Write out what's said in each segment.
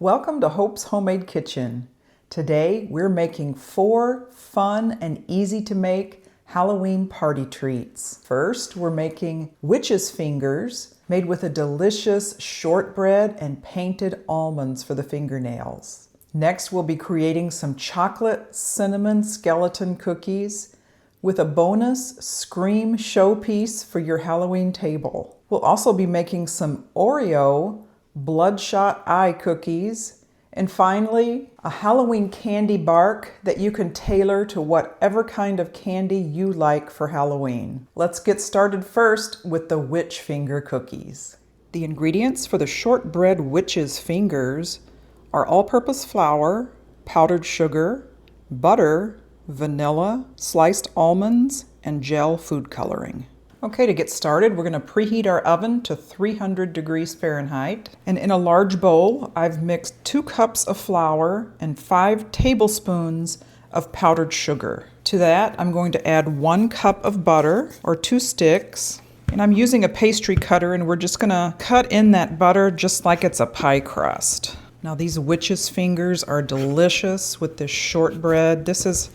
Welcome to Hope's Homemade Kitchen. Today we're making 4 fun and easy to make Halloween party treats. First, we're making witch's fingers made with a delicious shortbread and painted almonds for the fingernails. Next, we'll be creating some chocolate cinnamon skeleton cookies with a bonus Scream showpiece for your Halloween table. We'll also be making some Oreo bloodshot eye cookies, and finally, a Halloween candy bark that you can tailor to whatever kind of candy you like for Halloween. Let's get started first with the witch finger cookies. The ingredients for the shortbread witch's fingers are all-purpose flour, powdered sugar, butter, vanilla, sliced almonds, and gel food coloring. Okay, to get started, we're going to preheat our oven to 300 degrees Fahrenheit. And in a large bowl, I've mixed 2 cups of flour and 5 tablespoons of powdered sugar. To that, I'm going to add 1 cup of butter, or 2 sticks. And I'm using a pastry cutter, and we're just going to cut in that butter just like it's a pie crust. Now, these witch's fingers are delicious with this shortbread. This is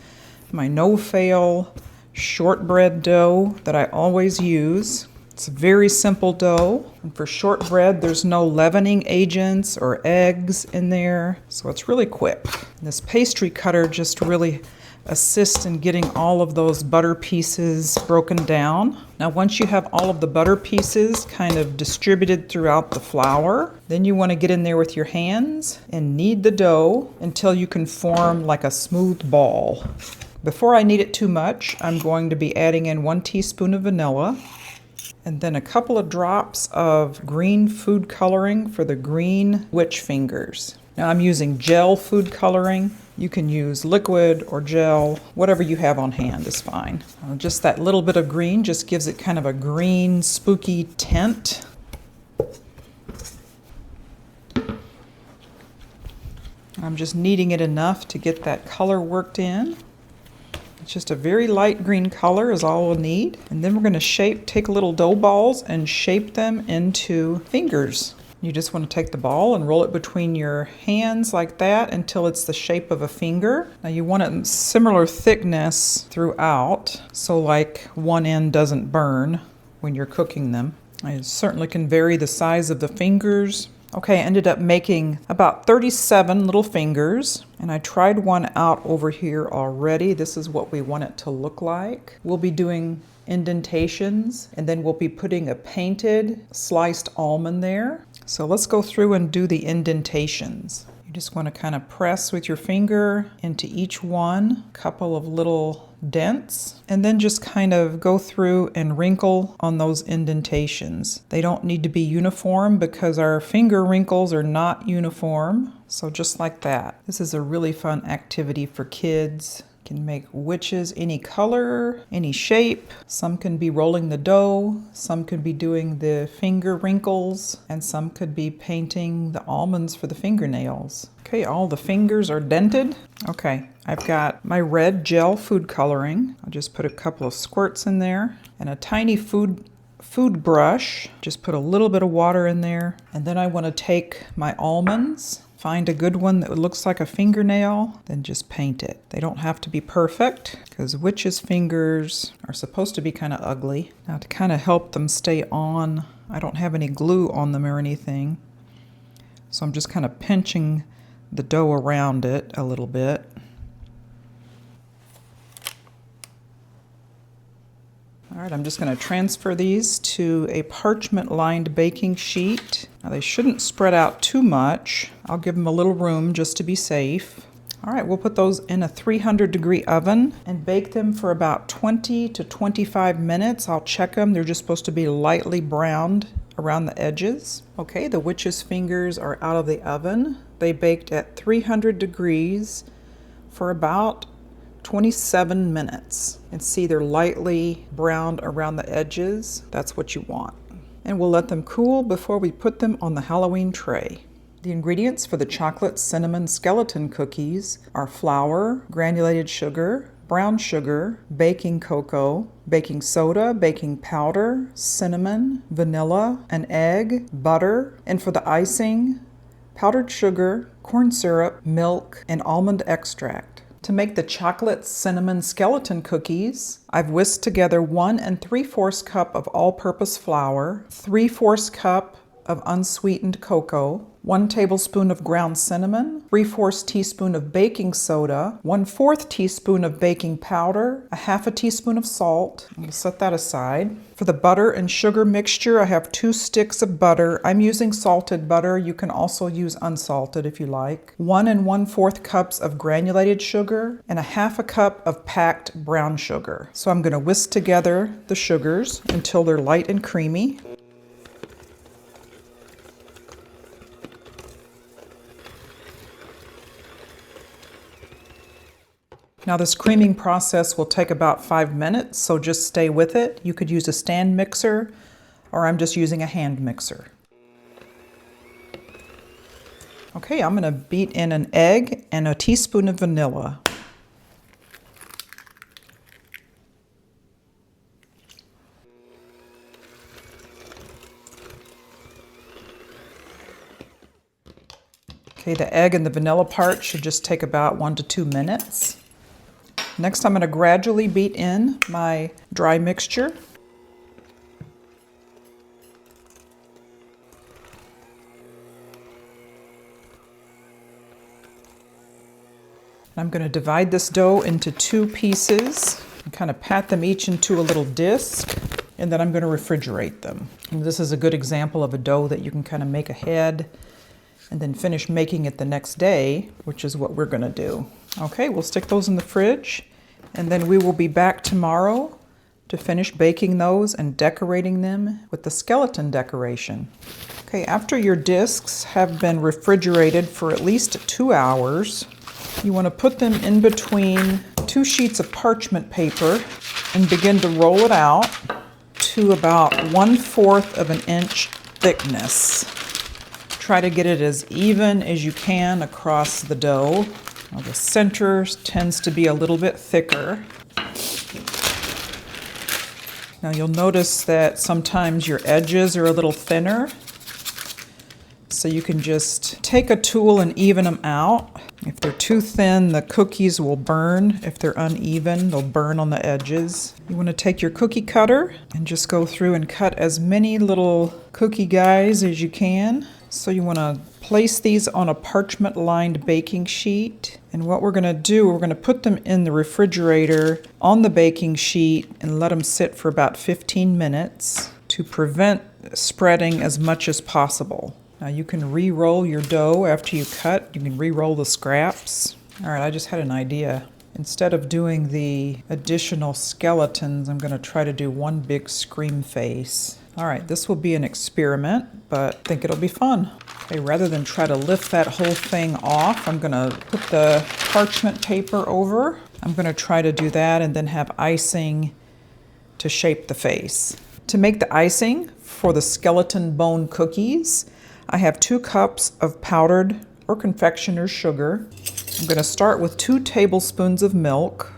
my no-fail shortbread dough that I always use. It's a very simple dough. And for shortbread, there's no leavening agents or eggs in there, so it's really quick. And this pastry cutter just really assists in getting all of those butter pieces broken down. Now, once you have all of the butter pieces kind of distributed throughout the flour, then you want to get in there with your hands and knead the dough until you can form like a smooth ball. Before I knead it too much, I'm going to be adding in 1 teaspoon of vanilla and then a couple of drops of green food coloring for the green witch fingers. Now I'm using gel food coloring. You can use liquid or gel, whatever you have on hand is fine. Just that little bit of green just gives it kind of a green, spooky tint. I'm just kneading it enough to get that color worked in. It's just a very light green color is all we'll need. And then we're going to take little dough balls and shape them into fingers. You just want to take the ball and roll it between your hands like that until it's the shape of a finger. Now you want it similar thickness throughout, so like one end doesn't burn when you're cooking them. It certainly can vary the size of the fingers. Okay, I ended up making about 37 little fingers, and I tried one out over here already. This is what we want it to look like. We'll be doing indentations, and then we'll be putting a painted sliced almond there. So let's go through and do the indentations. You just want to kind of press with your finger into each one, a couple of little dents, and then just kind of go through and wrinkle on those indentations. They don't need to be uniform because our finger wrinkles are not uniform. So just like that. This is a really fun activity for kids. You can make witches any color, any shape. Some can be rolling the dough, some could be doing the finger wrinkles, and some could be painting the almonds for the fingernails. Okay, all the fingers are dented. Okay, I've got my red gel food coloring. I'll just put a couple of squirts in there and a tiny food brush. Just put a little bit of water in there. And then I want to take my almonds, find a good one that looks like a fingernail, then just paint it. They don't have to be perfect because witches' fingers are supposed to be kind of ugly. Now to kind of help them stay on, I don't have any glue on them or anything. So I'm just kind of pinching the dough around it a little bit. All right, I'm just going to transfer these to a parchment-lined baking sheet. Now they shouldn't spread out too much. I'll give them a little room just to be safe. All right, we'll put those in a 300-degree oven and bake them for about 20 to 25 minutes. I'll check them. They're just supposed to be lightly browned around the edges. Okay, the witch's fingers are out of the oven. They baked at 300 degrees for about 27 minutes. And see, they're lightly browned around the edges. That's what you want. And we'll let them cool before we put them on the Halloween tray. The ingredients for the chocolate cinnamon skeleton cookies are flour, granulated sugar, brown sugar, baking cocoa, baking soda, baking powder, cinnamon, vanilla, an egg, butter, and for the icing, powdered sugar, corn syrup, milk, and almond extract. To make the chocolate cinnamon skeleton cookies, I've whisked together 1 3/4 cup of all-purpose flour, 3/4 cup of unsweetened cocoa, 1 tablespoon of ground cinnamon, 3/4 teaspoon of baking soda, 1/4 teaspoon of baking powder, 1/2 teaspoon of salt. We'll set that aside. For the butter and sugar mixture, I have 2 sticks of butter. I'm using salted butter. You can also use unsalted if you like. 1 1/4 cups of granulated sugar and 1/2 cup of packed brown sugar. So I'm going to whisk together the sugars until they're light and creamy. Now this creaming process will take about 5 minutes, so just stay with it. You could use a stand mixer, or I'm just using a hand mixer. Okay, I'm going to beat in an egg and a teaspoon of vanilla. Okay, the egg and the vanilla part should just take about 1 to 2 minutes. Next, I'm going to gradually beat in my dry mixture. I'm going to divide this dough into 2 pieces and kind of pat them each into a little disc, and then I'm going to refrigerate them. And this is a good example of a dough that you can kind of make ahead and then finish making it the next day, which is what we're going to do. Okay, we'll stick those in the fridge, and then we will be back tomorrow to finish baking those and decorating them with the skeleton decoration. Okay, after your discs have been refrigerated for at least 2 hours, you want to put them in between 2 sheets of parchment paper and begin to roll it out to about 1/4 of an inch thickness. Try to get it as even as you can across the dough. Now the center tends to be a little bit thicker. Now you'll notice that sometimes your edges are a little thinner, so you can just take a tool and even them out. If they're too thin, the cookies will burn. If they're uneven, they'll burn on the edges. You want to take your cookie cutter and just go through and cut as many little cookie guys as you can. So you want to place these on a parchment-lined baking sheet. And what we're going to do, we're going to put them in the refrigerator on the baking sheet and let them sit for about 15 minutes to prevent spreading as much as possible. Now you can re-roll your dough after you cut. You can re-roll the scraps. All right, I just had an idea. Instead of doing the additional skeletons, I'm going to try to do one big scream face. All right, this will be an experiment, but I think it'll be fun. Okay, rather than try to lift that whole thing off, I'm going to put the parchment paper over. I'm going to try to do that and then have icing to shape the face. To make the icing for the skeleton bone cookies, I have 2 cups of powdered or confectioner's sugar. I'm going to start with 2 tablespoons of milk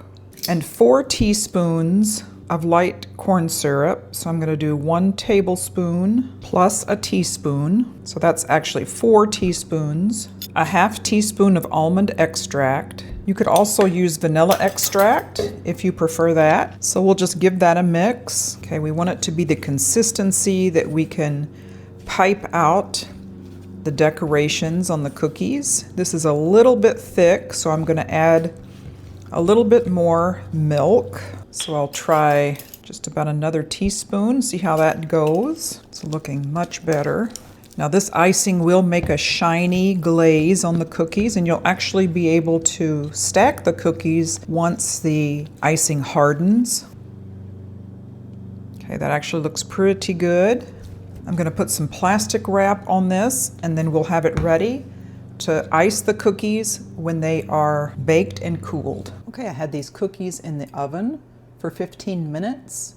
and 4 teaspoons of light corn syrup. So I'm going to do 1 tablespoon plus a teaspoon. So that's actually 4 teaspoons. A 1/2 teaspoon of almond extract. You could also use vanilla extract if you prefer that. So we'll just give that a mix. Okay, we want it to be the consistency that we can pipe out the decorations on the cookies. This is a little bit thick, so I'm going to add a little bit more milk. So I'll try just about another teaspoon, see how that goes. It's looking much better. Now this icing will make a shiny glaze on the cookies, and you'll actually be able to stack the cookies once the icing hardens. Okay, that actually looks pretty good. I'm going to put some plastic wrap on this, and then we'll have it ready to ice the cookies when they are baked and cooled. Okay, I had these cookies in the oven for 15 minutes.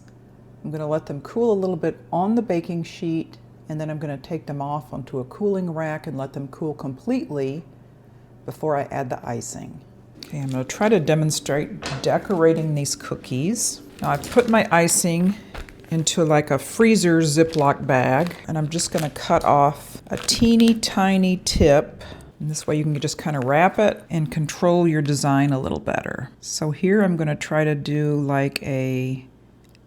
I'm going to let them cool a little bit on the baking sheet, and then I'm going to take them off onto a cooling rack and let them cool completely before I add the icing. Okay, I'm going to try to demonstrate decorating these cookies. Now I've put my icing into like a freezer Ziploc bag, and I'm just going to cut off a teeny tiny tip. And this way you can just kind of wrap it and control your design a little better. So here I'm going to try to do like a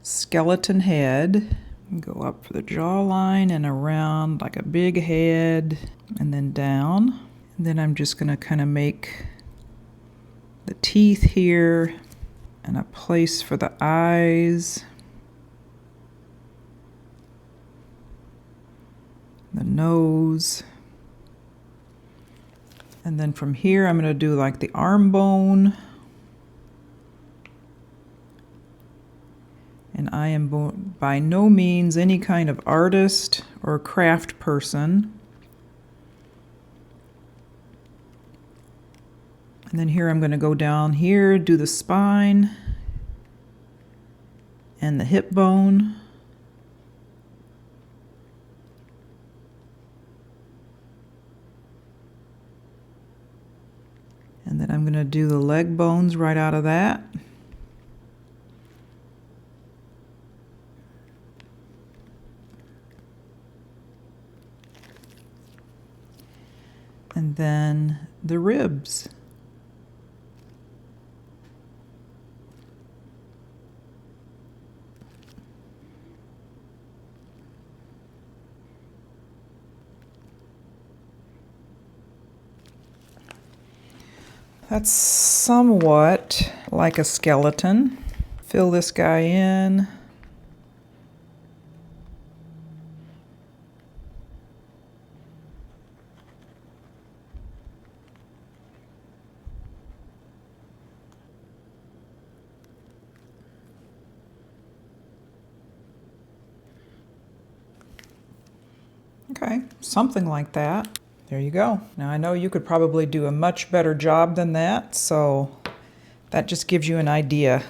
skeleton head. Go up for the jawline and around like a big head and then down. And then I'm just going to kind of make the teeth here and a place for the eyes, the nose. And then from here, I'm going to do like the arm bone. And I am by no means any kind of artist or craft person. And then here I'm going to go down here, do the spine and the hip bone. And then I'm going to do the leg bones right out of that. And then the ribs. That's somewhat like a skeleton. Fill this guy in. Okay, something like that. There you go. Now I know you could probably do a much better job than that, so that just gives you an idea.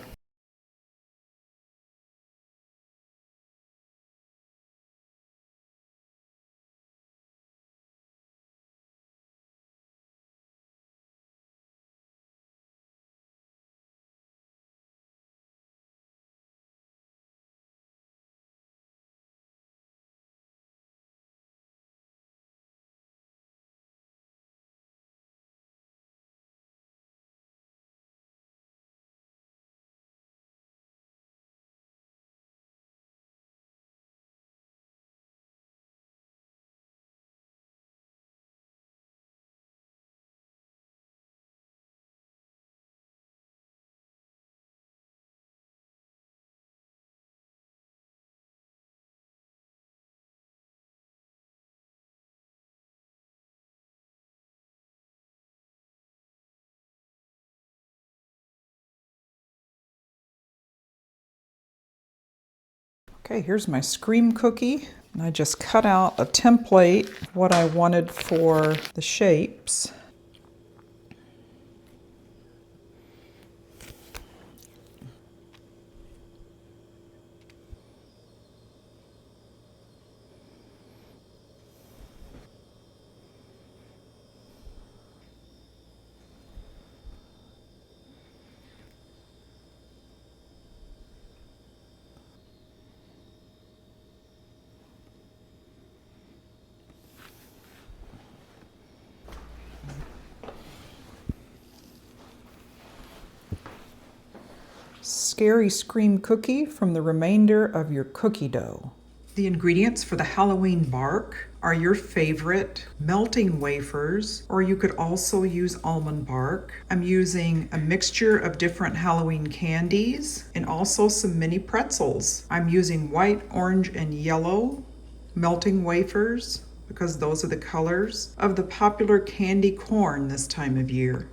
Okay, here's my scream cookie. And I just cut out a template of what I wanted for the shapes. Scary scream cookie from the remainder of your cookie dough. The ingredients for the Halloween bark are your favorite melting wafers, or you could also use almond bark. I'm using a mixture of different Halloween candies and also some mini pretzels. I'm using white, orange, and yellow melting wafers because those are the colors of the popular candy corn this time of year.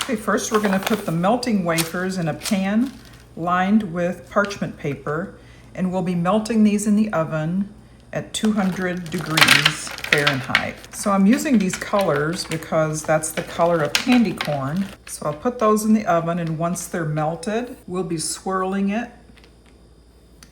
Okay, first we're going to put the melting wafers in a pan lined with parchment paper, and we'll be melting these in the oven at 200 degrees Fahrenheit. So I'm using these colors because that's the color of candy corn. So I'll put those in the oven, and once they're melted, we'll be swirling it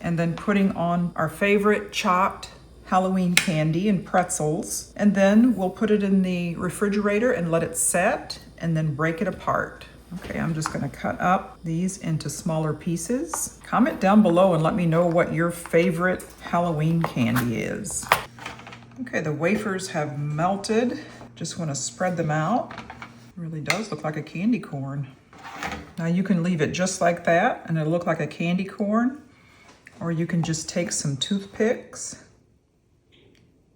and then putting on our favorite chopped Halloween candy and pretzels. And then we'll put it in the refrigerator and let it set and then break it apart. Okay, I'm just gonna cut up these into smaller pieces. Comment down below and let me know what your favorite Halloween candy is. Okay, the wafers have melted. Just want to spread them out. It really does look like a candy corn. Now you can leave it just like that and it'll look like a candy corn, or you can just take some toothpicks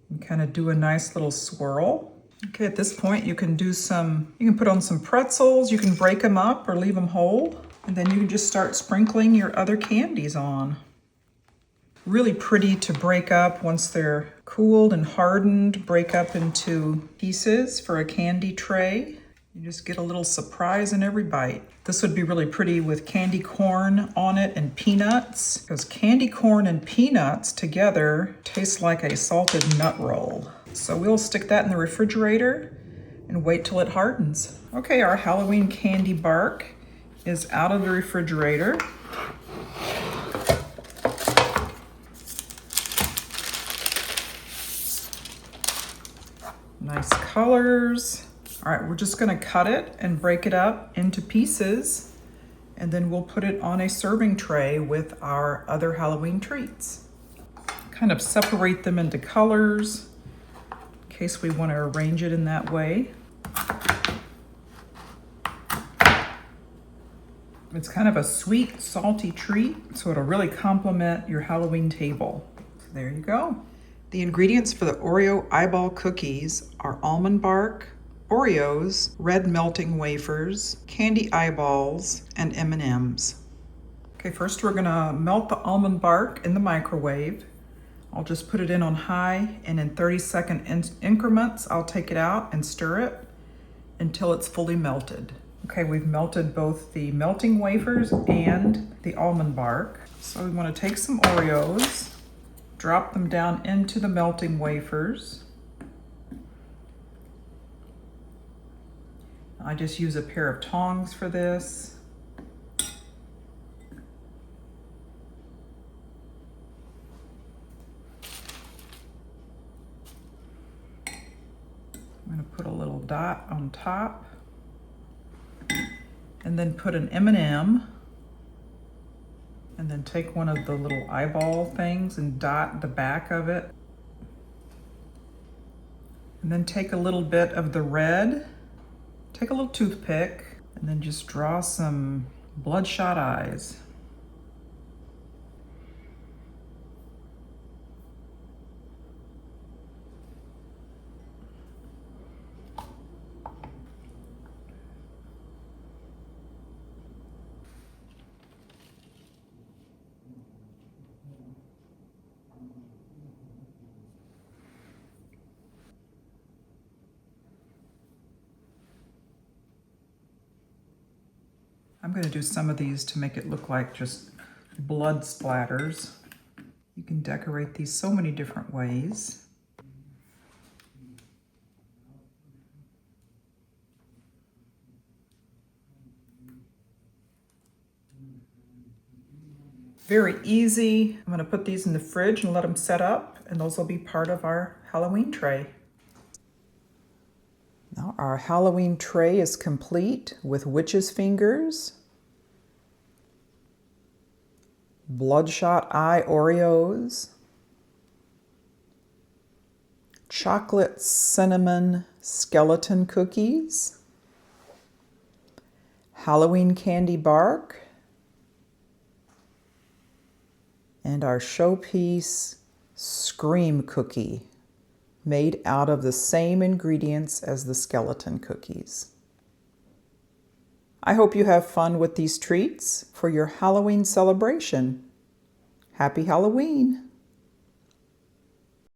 and kind of do a nice little swirl. Okay, at this point you can put on some pretzels, you can break them up or leave them whole, and then you can just start sprinkling your other candies on. Really pretty to break up once they're cooled and hardened, break up into pieces for a candy tray. You just get a little surprise in every bite. This would be really pretty with candy corn on it and peanuts, because candy corn and peanuts together taste like a salted nut roll. So we'll stick that in the refrigerator and wait till it hardens. Okay, our Halloween candy bark is out of the refrigerator. Nice colors. All right, we're just gonna cut it and break it up into pieces, and then we'll put it on a serving tray with our other Halloween treats. Kind of separate them into colors in case we want to arrange it in that way. It's kind of a sweet, salty treat, so it'll really complement your Halloween table. So there you go. The ingredients for the Oreo eyeball cookies are almond bark, Oreos, red melting wafers, candy eyeballs, and M&Ms. Okay, first we're gonna melt the almond bark in the microwave. I'll just put it in on high, and in 30-second increments, I'll take it out and stir it until it's fully melted. Okay, we've melted both the melting wafers and the almond bark. So we wanna take some Oreos, drop them down into the melting wafers. I just use a pair of tongs for this. I'm going to put a little dot on top and then put an M&M, and then take one of the little eyeball things and dot the back of it. And then take a little bit of the red, take a little toothpick, and then just draw some bloodshot eyes. I'm going to do some of these to make it look like just blood splatters. You can decorate these so many different ways. Very easy. I'm going to put these in the fridge and let them set up, and those will be part of our Halloween tray. Now our Halloween tray is complete with witch's fingers, bloodshot eye Oreos, chocolate cinnamon skeleton cookies, Halloween candy bark, and our showpiece scream cookie, made out of the same ingredients as the skeleton cookies. I hope you have fun with these treats for your Halloween celebration. Happy Halloween!